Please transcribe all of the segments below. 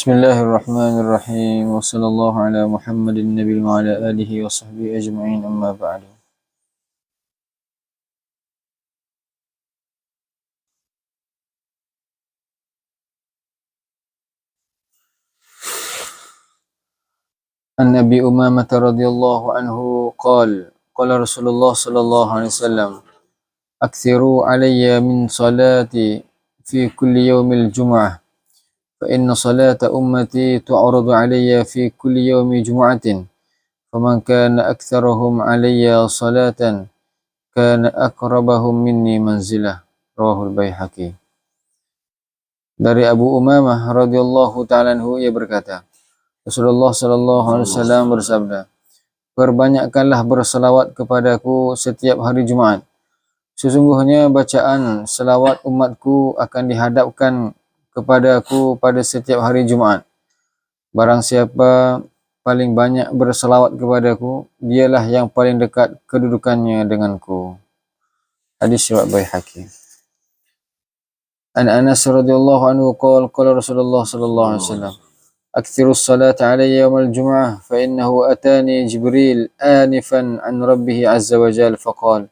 Bismillahirrahmanirrahim. Wa sallallahu ala Muhammadin nabi wa ala alihi wa sahbihi ajma'in, amma ba'du. An Abi Umamah radhiyallahu anhu qala Rasulullah sallallahu alaihi wasallam, akthiru alayya min salati fi kulli yawmil jum'ah, fa inna salata ummati tu'radu alayya fi kulli yawmi jum'atin, faman kana aktharuhum alayya salatan kana aqrabahum minni manzilah. Rawahul Baihaqi. Dari Abu Umamah radhiyallahu ta'ala anhu, ia berkata, Rasulullah sallallahu alaihi wasallam bersabda, perbanyakkanlah berselawat kepadaku setiap hari Jumaat. Sesungguhnya bacaan selawat umatku akan dihadapkan kepadaku pada setiap hari Jumaat. Barang siapa paling banyak berselawat kepadaku, dialah yang paling dekat kedudukannya denganku. Hadis riwayat Baihaqi. An Anas radhiyallahu anhu qala Rasulullah sallallahu alaihi wasallam, أكثر الصلاة علي يوم الجمعة فإنه أتاني جبريل آنفا عن ربه عز وجل فقال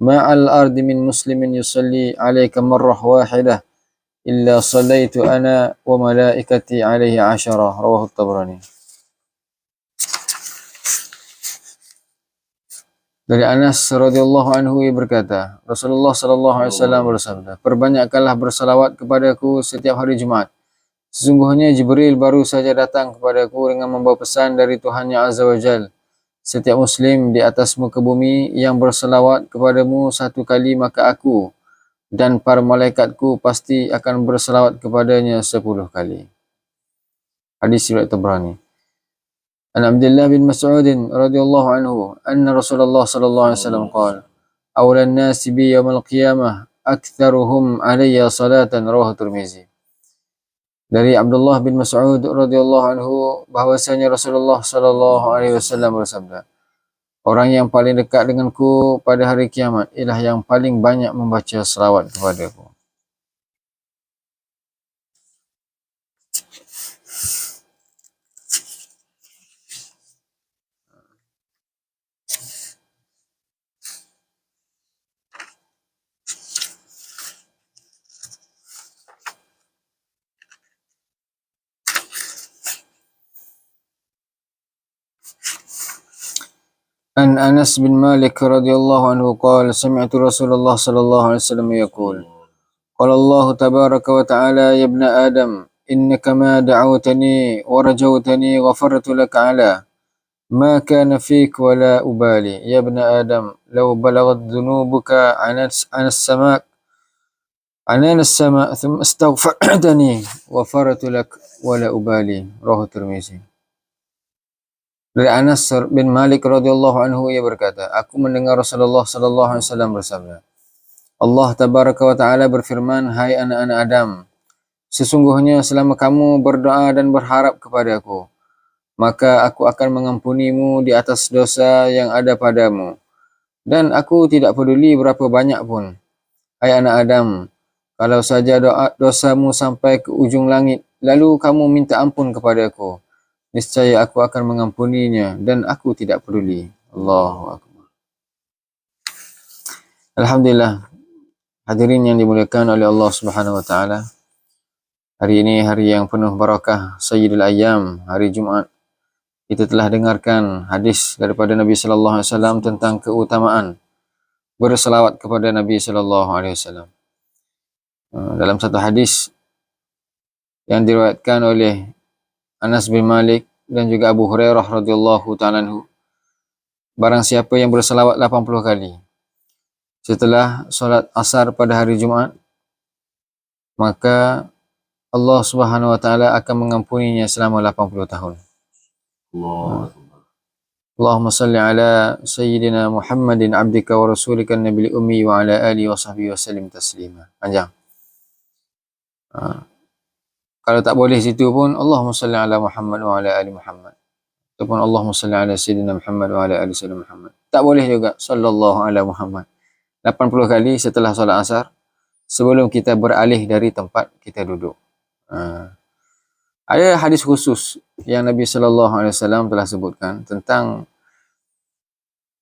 ما على الأرض من مسلم يصلي عليك مرة واحدة إلا صليت أنا وملائكتي عليه 10. رواه الطبراني. Dari Anas radhiyallahu anhu, ia berkata, Rasulullah sallallahu alaihi wasallam bersabda, perbanyakkanlah bersalawat kepadaku setiap hari Jumaat. Sesungguhnya Jibril baru saja datang kepadaku dengan membawa pesan dari Tuhannya Azza wa Jal. Setiap Muslim di atas muka bumi yang berselawat kepadamu satu kali, maka aku dan para malaikatku pasti akan berselawat kepadanya 10 kali. Hadis riwayat Tabrani. An Abdullah bin Mas'ud radhiyallahu anhu anna Rasulullah sallallahu alaihi wasallam qala awlan nasi bi yaumil qiyamah aktsaruhum alayya salatan. Rawahu Tirmizi. Dari Abdullah bin Mas'ud radhiyallahu anhu bahwasanya Rasulullah sallallahu alaihi wasallam bersabda, orang yang paling dekat denganku pada hari kiamat ialah yang paling banyak membaca selawat kepadaku. An Anas bin Malik radhiyallahu anhu qala sami'tu Rasulullah sallallahu alaihi wasallam yaqul qala Allah tabaraka wa ta'ala ya ibna Adam innaka ma da'awtani wa rajawtani ghafartu laka ala ma kana fik wa la ubali ya ibna Adam law balagat dhunubuka anas as-sama' anan as-sama' thumma astaghfartani ghafartu lak wa la ubali. Rawahu Tirmizi. Dari Anas bin Malik radhiyallahu anhu, ia berkata, aku mendengar Rasulullah sallallahu alaihi wasallam bersabda, Allah tabaraka wa taala berfirman, hai anak-anak Adam, sesungguhnya selama kamu berdoa dan berharap kepadaku, maka aku akan mengampunimu di atas dosa yang ada padamu, dan aku tidak peduli berapa banyak pun. Hai anak Adam, kalau saja dosamu sampai ke ujung langit, lalu kamu minta ampun kepadaku, niscaya aku akan mengampuninya dan aku tidak peduli. Allahu Akbar. Alhamdulillah, hadirin yang dimuliakan oleh Allah Subhanahu wa taala. Hari ini hari yang penuh barakah, Sayyidul Ayyam, hari Jumaat. Kita telah dengarkan hadis daripada Nabi sallallahu alaihi wasallam tentang keutamaan berselawat kepada Nabi sallallahu alaihi wasallam. Dalam satu hadis yang diriwayatkan oleh Anas bin Malik dan juga Abu Hurairah radhiyallahu ta'ala anhu, barang siapa yang berselawat 80 kali setelah solat asar pada hari Jumaat, maka Allah Subhanahu wa taala akan mengampuninya selama 80 tahun. Allahumma salli ala sayyidina Muhammadin abdika wa rasulika nabil ummi wa ala alihi wa sahbihi wa sallim taslima. Panjang. Kalau tak boleh situ pun Allahumma salli ala Muhammad wa ala ali Muhammad. Ataupun Allahumma salli ala sayyidina Muhammad wa ala ali sayyidina Muhammad. Tak boleh juga sallallahu ala Muhammad. 80 kali setelah solat asar sebelum kita beralih dari tempat kita duduk. Ada hadis khusus yang Nabi sallallahu alaihi wasallam telah sebutkan tentang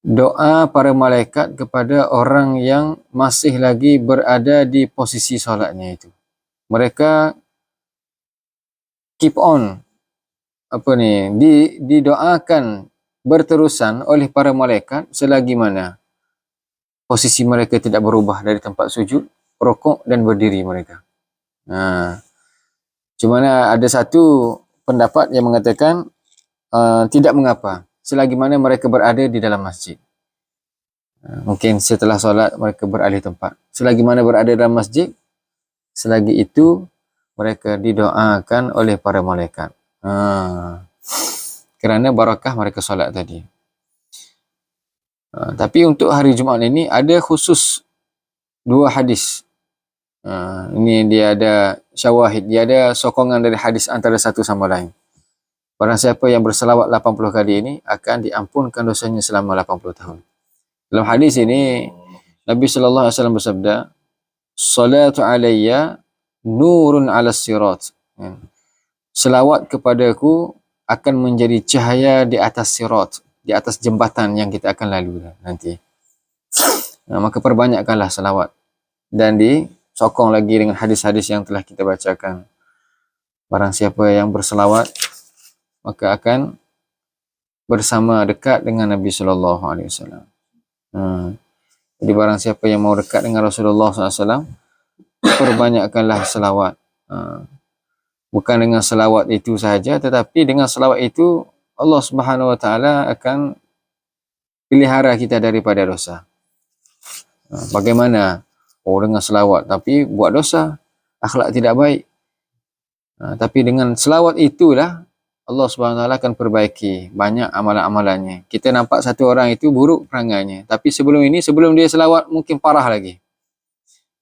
doa para malaikat kepada orang yang masih lagi berada di posisi solatnya itu. Mereka keep on didoakan berterusan oleh para malaikat selagi mana posisi mereka tidak berubah dari tempat sujud, rukuk dan berdiri mereka. Cuma ada satu pendapat yang mengatakan tidak mengapa selagi mana mereka berada di dalam masjid. Mungkin setelah solat mereka beralih tempat. Selagi mana berada dalam masjid, selagi itu mereka didoakan oleh para malaikat. Kerana barakah mereka solat tadi. Tapi untuk hari Jumaat ini ada khusus 2 hadis. Ini dia ada syawahid, dia ada sokongan dari hadis antara satu sama lain. Barang siapa yang berselawat 80 kali ini akan diampunkan dosanya selama 80 tahun. Dalam hadis ini Nabi sallallahu alaihi wasallam bersabda, "Salatu alayya nurun 'alas sirat." Selawat kepadaku akan menjadi cahaya di atas sirat, di atas jembatan yang kita akan lalui nanti. Maka perbanyakkanlah selawat dan disokong lagi dengan hadis-hadis yang telah kita bacakan. Barang siapa yang berselawat maka akan bersama dekat dengan Nabi sallallahu alaihi wasallam. Jadi barang siapa yang mau dekat dengan Rasulullah SAW, perbanyakkanlah selawat. Bukan dengan selawat itu sahaja, tetapi dengan selawat itu Allah Subhanahu Wa Taala akan pelihara kita daripada dosa. Bagaimana? Dengan selawat tapi buat dosa, akhlak tidak baik. Tapi dengan selawat itulah Allah SWT akan perbaiki banyak amalan-amalannya. Kita nampak satu orang itu buruk perangainya, tapi sebelum dia selawat mungkin parah lagi.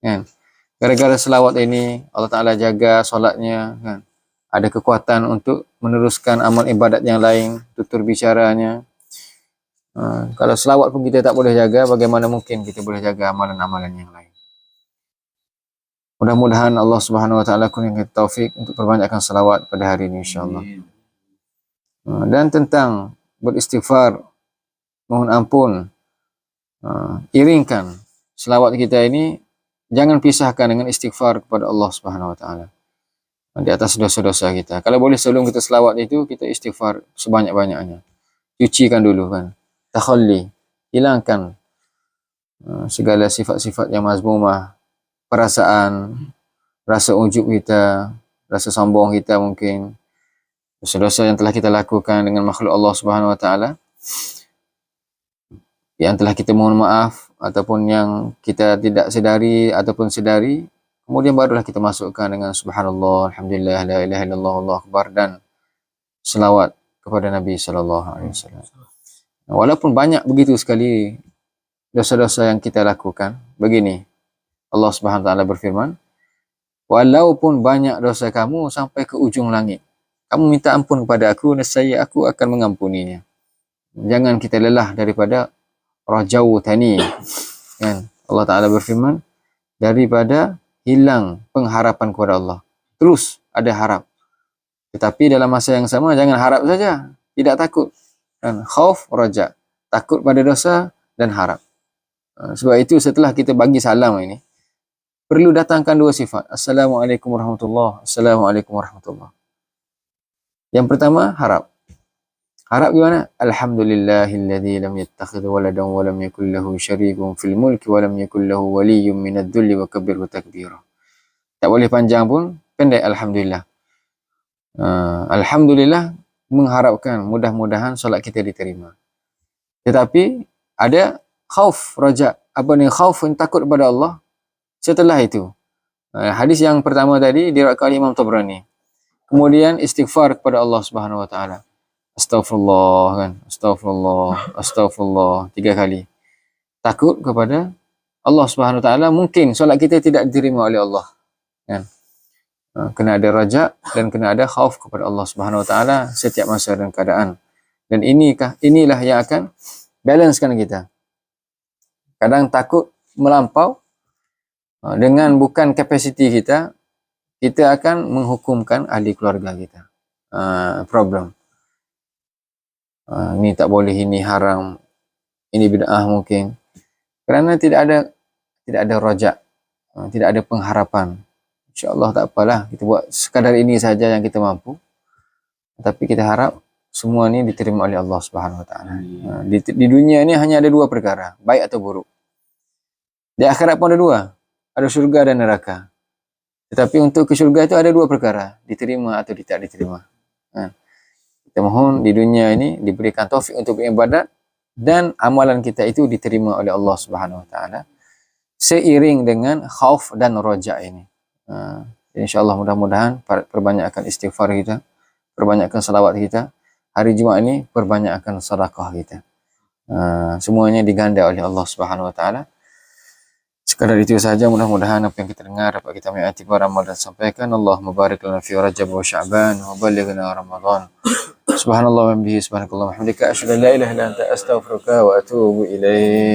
Kan? Gara-gara selawat ini Allah Ta'ala jaga solatnya, kan? Ada kekuatan untuk meneruskan amal ibadat yang lain, tutur bicaranya. Kalau selawat pun kita tak boleh jaga, bagaimana mungkin kita boleh jaga amalan-amalan yang lain? Mudah-mudahan Allah Subhanahu Wa Ta'ala kurniakan taufik untuk perbanyakkan selawat pada hari ini insyaAllah. Dan tentang beristighfar, mohon ampun, iringkan selawat kita ini, jangan pisahkan dengan istighfar kepada Allah Subhanahu Wa Taala di atas dosa-dosa kita. Kalau boleh sebelum kita selawat itu, kita istighfar sebanyak-banyaknya. Cucikan dulu kan, takhalli, hilangkan segala sifat-sifat yang mazmumah, perasaan, rasa ujub kita, rasa sombong kita mungkin, dosa-dosa yang telah kita lakukan dengan makhluk Allah Subhanahu Wa Taala, yang telah kita mohon maaf ataupun yang kita tidak sedari ataupun sedari, kemudian barulah kita masukkan dengan subhanallah, alhamdulillah, la ilaha illallah, Allahu akbar dan selawat kepada Nabi sallallahu alaihi wasallam. Walaupun banyak begitu sekali dosa-dosa yang kita lakukan, begini Allah Subhanahu Wa Taala berfirman, walaupun banyak dosa kamu sampai ke ujung langit, kamu minta ampun kepada aku, nescaya aku akan mengampuninya. Jangan kita lelah daripada rajau tani. Kan? Allah Ta'ala berfirman, daripada hilang pengharapan kepada Allah. Terus ada harap. Tetapi dalam masa yang sama, jangan harap saja. Tidak takut. Kan? Khauf, raja. Takut pada dosa dan harap. Sebab itu setelah kita bagi salam ini, perlu datangkan 2 sifat. Assalamualaikum warahmatullahi. Assalamualaikum warahmatullahi. Yang pertama, harap. Harap gimana? Alhamdulillahilladzi lam yattakhidh waladan wa lam yakul lahu syarikun fil mulki wa lam yakul lahu waliyyun minadh dhulli wa kabbirhu takbira. Tak boleh panjang pun, pendek alhamdulillah. Alhamdulillah mengharapkan mudah-mudahan solat kita diterima. Tetapi ada khauf, raja. Apa ni khauf, takut kepada Allah. Setelah itu, hadis yang pertama tadi diriwayatkan oleh Imam Tabrani. Kemudian istighfar kepada Allah Subhanahu Wa Taala. Astaghfirullah kan, astaghfirullah, astaghfirullah 3 kali. Takut kepada Allah Subhanahu Wa Taala, mungkin solat kita tidak diterima oleh Allah. Kan? Kena ada raja dan kena ada khauf kepada Allah Subhanahu Wa Taala setiap masa dan keadaan. Dan inilah yang akan balancekan kita. Kadang takut melampau dengan bukan kapasiti kita, kita akan menghukumkan ahli keluarga kita. problem. Ini tak boleh, ini haram, ini bid'ah mungkin. Kerana tidak ada rojak, tidak ada pengharapan. InsyaAllah tak apalah, kita buat sekadar ini saja yang kita mampu. Tapi kita harap semua ni diterima oleh Allah Subhanahu Wa Taala. Di dunia ni hanya ada dua perkara, baik atau buruk. Di akhirat pun ada dua, ada syurga dan neraka. Tetapi untuk ke syurga itu ada dua perkara, diterima atau tidak diterima. Kita mohon di dunia ini diberikan taufik untuk beribadat dan amalan kita itu diterima oleh Allah Subhanahu Wa Taala seiring dengan khauf dan roja ini. InsyaAllah mudah-mudahan perbanyakkan istighfar kita, perbanyakkan salawat kita. Hari Jumaat ini perbanyakkan sedekah kita. Semuanya diganda oleh Allah Subhanahu Wa Taala. Sekadar itu saja, mudah-mudahan apa yang kita dengar dapat kita ambil iktibar, amal dan sampaikan. Allahumma barik lana fi Rajab wa Sya'ban wa ballighna Ramadan. Subhanallah wa bihamdihi, subhanakallah wa hamdika, asyhadu an la ilaha illa anta, astaghfiruka wa atubu ilaik.